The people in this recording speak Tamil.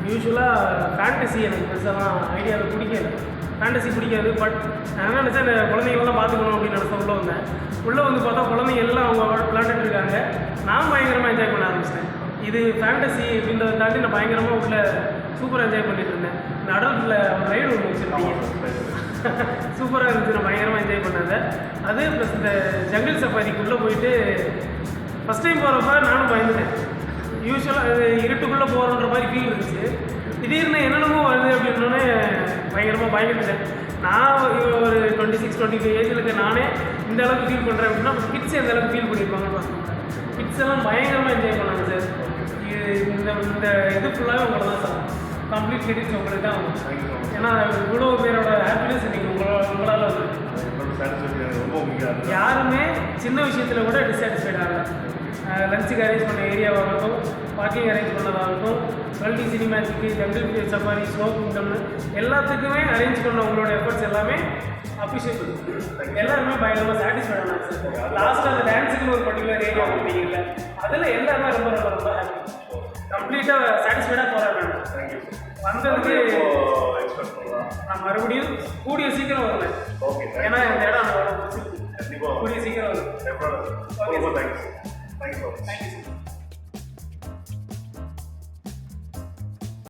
யூஸ்வலாக ஃபேண்டசி எனக்கு பெருசாலாம் ஐடியாவில் பிடிக்காது. ஃபேண்டசி பிடிக்காது. பட் நான் என்ன நினச்சேன், இந்த குழந்தைங்களெலாம் பார்த்துக்கணும் அப்படின்னு நினச்ச உள்ளே வந்தேன். உள்ளே வந்து பார்த்தா குழந்தைங்க எல்லாம் அவங்க விளையாண்டுட்டு இருக்காங்க. நான் பயங்கரமாக என்ஜாய் பண்ண ஆரம்பிச்சிட்டேன். இது ஃபேண்டசி அப்படின்றத தாண்டி நான் பயங்கரமாக உள்ள சூப்பராக என்ஜாய் பண்ணிட்டு இருந்தேன். இந்த அடல்ட்டில் ஒரு ரைடு ஒன்று வச்சுருந்தீங்க, சூப்பராக இருந்துச்சு. நான் பயங்கரமாக என்ஜாய் பண்ணது அது. ப்ளஸ் இந்த ஜங்கிள் சஃபாரிக்குள்ளே போயிட்டு ஃபஸ்ட் டைம் போகிறப்ப நானும் பயந்துட்டேன். யூஸ்வலாக அது இருட்டுக்குள்ளே போகிறன்ற மாதிரி ஃபீல் இருந்துச்சு. திடீர்னு என்னென்னமோ வருது அப்படின்னோடனே பயங்கரமாக பயந்துட்டேன். நான் ஒரு 26-25 ஏஜில் இருக்க நானே இந்த அளவுக்கு ஃபீல் பண்ணுறேன் அப்படின்னா கிட்ஸ் எந்த அளவுக்கு ஃபீல் பண்ணியிருப்பாங்கன்னு பார்க்கணும். கிட்ஸ் எல்லாம் பயங்கரமாக என்ஜாய் பண்ணாங்க சார். இந்த இது ஃபுல்லாகவே உங்களை தான் சார், கம்ப்ளீட் கிரெடிட்ஸ் உங்களுக்கு தான் ஆகும். ஏன்னா இவ்வளோ பேரோட ஹாப்பினஸ் நீங்கள் உங்களால் வந்து யாருமே சின்ன விஷயத்தில் கூட டிஸாட்டிஸ்ஃபைட் ஆகலை. லஞ்சுக்கு அரேஞ்ச் பண்ண ஏரியாவாகட்டும், பார்க்கிங் அரேஞ்ச் பண்ணதாகட்டும், மல்டி சினிமேட்டிக்கு, ஜங்கிள் சஃபாரி, ஸ்னோ கிங்டம்னு எல்லாத்துக்குமே அரேஞ்ச் பண்ண உங்களோட எஃபர்ட்ஸ் எல்லாமே அப்ரிஷியேட். எல்லாருமே பயங்கரமாக சாட்டிஸ்ஃபைட் ஆனாங்க சார். லாஸ்ட்டில் அந்த டான்ஸுக்குன்னு ஒரு பர்டிகுலர் ஏரியா கொடுத்தீங்கல்ல, அதில் எல்லாருமே ரொம்ப ரொம்ப ரொம்ப ஹாப்பி, கம்ப்ளீட்டாக சாட்டிஸ்ஃபைடாக போகிறேன். வந்ததுக்கு நான் மறுபடியும் கூடிய சீக்கிரம் வருவேன். ஏன்னா இந்த இடம் கூடிய சீக்கிரம் வரும். Okay, thank you.